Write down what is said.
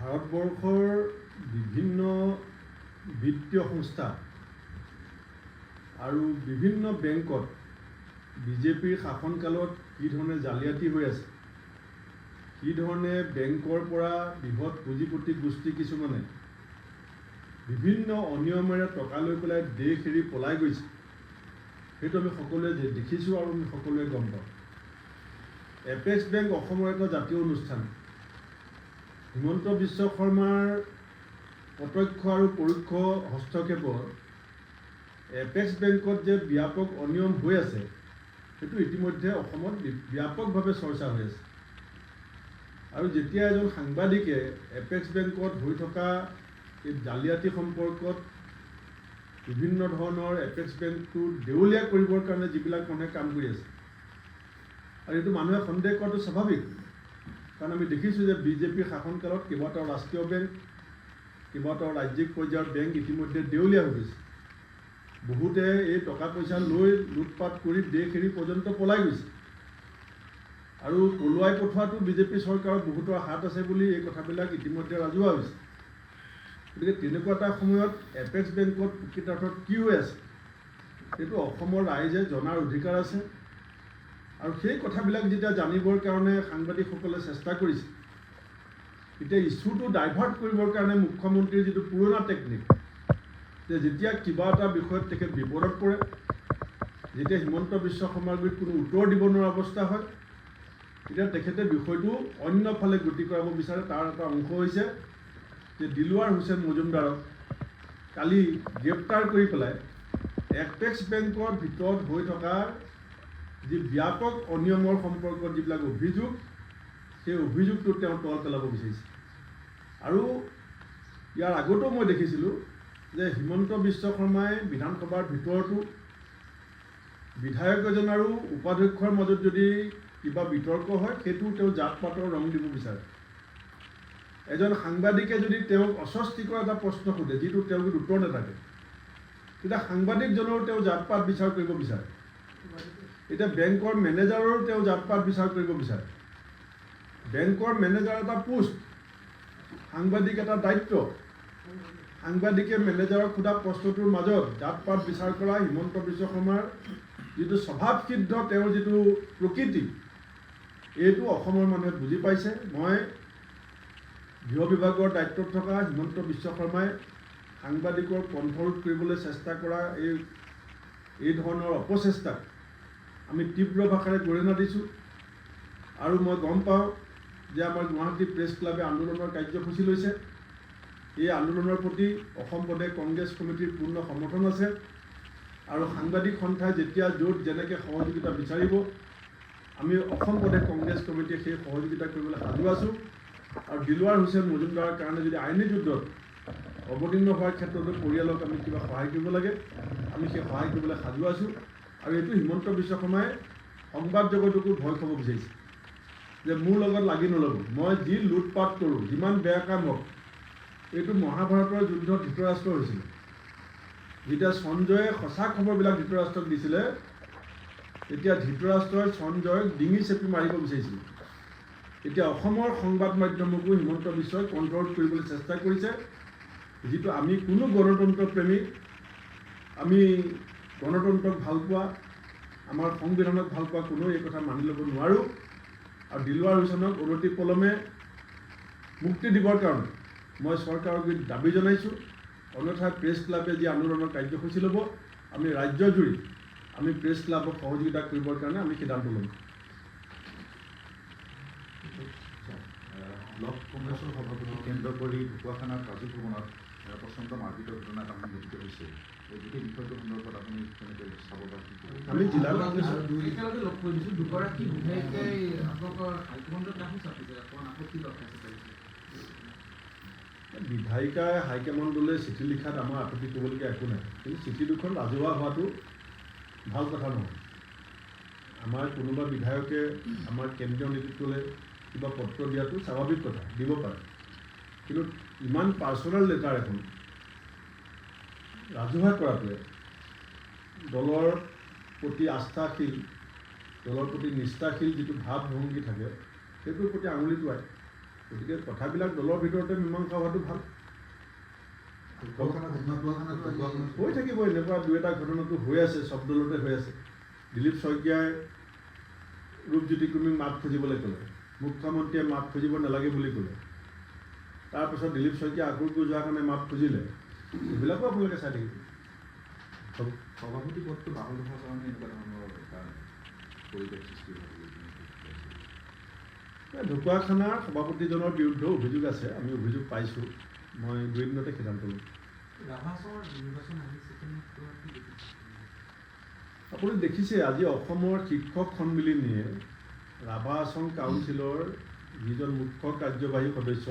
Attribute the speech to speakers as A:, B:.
A: ভাৰতবৰ্ষৰ বিভিন্ন বিত্তীয় সংস্থা আৰু বিভিন্ন বেংকত বিজেপিৰ শাসনকালত কি ধৰণে জালিয়াতি হৈ আছে, কি ধৰণে বেংকৰ পৰা বৃহৎ পুঁজিপতি গোষ্ঠী কিছুমানে বিভিন্ন অনিয়মেৰে টকা লৈ পেলাই দেশ এৰি পলাই গৈছে, সেইটো আমি সকলোৱে দেখিছোঁ আৰু আমি সকলোৱে গম পাওঁ। এপেক্স বেংক অসমৰ এটা জাতীয় অনুষ্ঠান। হিমন্ত বিশ্ব শৰ্মাৰ প্ৰত্যক্ষ আৰু পৰোক্ষ হস্তক্ষেপত এপেক্স বেংকত যে ব্যাপক অনিয়ম হৈ আছে, সেইটো ইতিমধ্যে অসমত ব্যাপকভাৱে চৰ্চা হৈ আছে। আৰু যেতিয়া এজন সাংবাদিকে এপেক্স বেংকত হৈ থকা এই জালিয়াতি সম্পৰ্কত বিভিন্ন ধৰণৰ এপেক্স বেংকটো দেউলীয়া কৰিবৰ কাৰণে যিবিলাক মানুহে কাম কৰি আছে, আৰু এইটো মানুহে সন্দেহ কৰাটো স্বাভাৱিক, কাৰণ আমি দেখিছোঁ যে বিজেপিৰ শাসনকালত কেইবাটাও ৰাষ্ট্ৰীয় বেংক, কেইবাটাও ৰাজ্যিক পৰ্যায়ৰ বেংক ইতিমধ্যে দেউলীয়া হৈ গৈছে। বহুতে এই টকা পইচা লৈ লুটপাট কৰি দেশ এৰি পৰ্যন্ত পলাই গৈছে, আৰু পলুৱাই পঠোৱাটো বিজেপি চৰকাৰৰ বহুতৰ হাত আছে বুলি এই কথাবিলাক ইতিমধ্যে ৰাজহুৱা হৈছে। গতিকে তেনেকুৱা এটা সময়ত এপেক্স বেংকত প্ৰকৃতাৰ্থত কি হৈ আছে, সেইটো অসমৰ ৰাইজে জনাৰ অধিকাৰ আছে। আৰু সেই কথাবিলাক যেতিয়া জানিবৰ কাৰণে সাংবাদিকসকলে চেষ্টা কৰিছে, তেতিয়া ইছ্যুটো ডাইভাৰ্ট কৰিবৰ কাৰণে মুখ্যমন্ত্ৰীৰ যিটো পুৰণা টেকনিক, যে যেতিয়া কিবা এটা বিষয়ত তেখেত বিপদত পৰে, যেতিয়া হিমন্ত বিশ্ব শৰ্মাৰ গুৰিত কোনো উত্তৰ দিব নোৱাৰা অৱস্থা হয়, তেতিয়া তেখেতে বিষয়টো অন্য ফালে গতি কৰাব বিচাৰে। তাৰ এটা অংশ হৈছে যে দিলৱাৰ হুছেইন মজুমদাৰক কালি গ্ৰেপ্তাৰ কৰি পেলাই এপেক্স বেংকৰ ভিতৰত হৈ থকা যি ব্যাপক অনিয়মৰ সম্পৰ্কত যিবিলাক অভিযোগ, সেই অভিযোগটো তেওঁ তল পেলাব বিচাৰিছে। আৰু ইয়াৰ আগতো মই দেখিছিলোঁ যে হিমন্ত বিশ্ব শৰ্মাই বিধানসভাৰ ভিতৰতো বিধায়ক এজন আৰু উপাধ্যক্ষৰ মাজত যদি কিবা বিতৰ্ক হয়, সেইটো তেওঁ জাত পাতৰ ৰং দিব বিচাৰে। এজন সাংবাদিকে যদি তেওঁক অস্বস্তিকৰ এটা প্ৰশ্ন সোধে, যিটো তেওঁৰ উত্তৰ নাথাকে, তেতিয়া সাংবাদিকজনৰ তেওঁ জাত পাত বিচাৰ কৰিব বিচাৰে। এতিয়া বেংকৰ মেনেজাৰৰ তেওঁ জাত পাত বিচাৰ কৰিব বিচাৰে। বেংকৰ মেনেজাৰ এটা পোষ্ট, সাংবাদিক এটা দায়িত্ব। সাংবাদিকে মেনেজাৰক সোধা প্ৰশ্নটোৰ মাজত জাত পাত বিচাৰ কৰা হিমন্ত বিশ্ব শৰ্মাৰ যিটো স্বভাৱসিদ্ধ তেওঁৰ যিটো প্ৰকৃতি, এইটো অসমৰ মানুহে বুজি পাইছে। মই গৃহ বিভাগৰ দায়িত্বত থকা হিমন্ত বিশ্ব শৰ্মাই সাংবাদিকৰ কণ্ঠৰোধ কৰিবলৈ চেষ্টা কৰা এই ধৰণৰ অপচেষ্টাক আমি তীব্ৰ ভাষাৰে গৰিহণা দিছোঁ। আৰু মই গম পাওঁ যে আমাৰ গুৱাহাটী প্ৰেছ ক্লাবে আন্দোলনৰ কাৰ্যসূচী লৈছে। এই আন্দোলনৰ প্ৰতি অসম প্ৰদেশ কংগ্ৰেছ কমিটিৰ পূৰ্ণ সমৰ্থন আছে। আৰু সাংবাদিক সন্থাই যেতিয়া য'ত যেনেকৈ সহযোগিতা বিচাৰিব, আমি অসম প্ৰদেশ কংগ্ৰেছ কমিটিয়ে সেই সহযোগিতা কৰিবলৈ সাজু আছোঁ। আৰু দিলৱাৰ হুছেইন মজুমদাৰৰ কাৰণে যদি আইনী যুদ্ধত অৱতীৰ্ণ হোৱাৰ ক্ষেত্ৰতো পৰিয়ালক আমি কিবা সহায় কৰিব লাগে, আমি সেই সহায় কৰিবলৈ সাজু আছোঁ। আৰু এইটো হিমন্ত বিশ্ব শৰ্মাই সংবাদ জগতকো ভয় খুৱাব বিচাৰিছে যে মোৰ লগত লাগি নল'ব, মই যি লুটপাট কৰোঁ, যিমান বেয়া কাম হওক। এইটো মহাভাৰতৰ যুদ্ধত ধৃতৰাষ্ট্ৰ হৈছিল। যেতিয়া সঞ্জয়ে সঁচা খবৰবিলাক ধৃতৰাষ্ট্ৰক দিছিলে, তেতিয়া ধৃতৰাষ্ট্ৰই সঞ্জয়ক ডিঙি চেপি মাৰিব বিচাৰিছিল। এতিয়া অসমৰ সংবাদ মাধ্যমকো হিমন্ত বিশ্বই কণ্ট্ৰল কৰিবলৈ চেষ্টা কৰিছে, যিটো আমি কোনো গণতন্ত্ৰ প্ৰেমী, আমি গণতন্ত্ৰক ভাল পোৱা, আমাৰ সংবিধানক ভাল পোৱা কোনো এই কথা মানি ল'ব নোৱাৰোঁ। আৰু দিলৱাৰ হুছেইনক অনতি পলমে মুক্তি দিবৰ কাৰণে মই চৰকাৰৰ গুৰিত দাবী জনাইছোঁ। অন্যথা প্ৰেছ ক্লাবে যি আন্দোলনৰ কাৰ্যসূচী ল'ব, আমি ৰাজ্যজুৰি আমি প্ৰেছ ক্লাবক সহযোগিতা কৰিবৰ কাৰণে আমি সিদ্ধান্ত ল'ম।
B: ব্লক কংগ্ৰেছৰ সভাপতি কেন্দ্ৰ কৰি ঢকুৱাখানাৰ কাজু ভৱনত প্ৰচণ্ড মাৰপিটৰ ঘটনা এটা সংঘটিত হৈছে। এই গোটেই বিষয়টো সন্দৰ্ভত আপুনি কেনেকৈ চাব বা কি কৰিব?
A: আমি জিলা
C: একেলগে লগ কৰি দিছোঁ, দুগৰাকী বিধায়কে আপোনালোকৰ হাইকমাণ্ডৰ কাষো চাপিছে, অকণমান আপত্তি দৰ্খাস্ত কৰিছে।
A: বিধায়িকাই হাইকমাণ্ডলৈ চিঠি লিখাত আমাৰ আপত্তি কৰিবলগীয়া একো নাই, কিন্তু চিঠি দুখন ৰাজহুৱা হোৱাটো ভাল কথা নহয়। আমাৰ কোনোবা বিধায়কে আমাৰ কেন্দ্ৰীয় নেতৃত্বলৈ কিবা পত্ৰ দিয়াটো স্বাভাৱিক কথা, দিব পাৰে। কিন্তু ইমান পাৰ্চনেল লেটাৰ এখন ৰাজহুৱা কৰাটোৱে দলৰ প্ৰতি আস্থাশীল, দলৰ প্ৰতি নিষ্ঠাশীল যিটো ভাৱ ভংগী থাকে, সেইটোৰ প্ৰতি আঙুলি টোৱায়। গতিকে কথাবিলাক দলৰ ভিতৰতে মীমাংসা হোৱাটো ভাল। হৈ থাকিব এনেকুৱা দুই এটা ঘটনাটো হৈ আছে, চব দলতে হৈ আছে। দিলীপ শইকীয়াই ৰূপজ্যোতি কুৰ্মীক মাপ খুজিবলৈ ক'লে, মুখ্যমন্ত্ৰীয়ে মাপ খুজিব নালাগে বুলি ক'লে, তাৰপিছত দিলীপ শইকীয়া আকৌ যোৱাৰ কাৰণে মাপ খুজিলে। এইবিলাকো আপোনালোকে চাই থাকিব।
B: সভাপতি পদটো বাহল হোৱাৰ কাৰণে এনেকুৱা ধৰণৰ এটা পৰিৱেশ সৃষ্টি হয়।
A: ঢকুৱাখানাৰ সভাপতিজনৰ বিৰুদ্ধেও অভিযোগ আছে, আমি অভিযোগ পাইছোঁ। মই 2 দিনতে সিদ্ধান্ত ল'ম। আপুনি দেখিছে আজি অসমৰ শিক্ষক সন্মিলনীয়ে ৰাভা আছাম কাউন্সিলৰ যিজন মুখ্য কাৰ্যবাহী সদস্য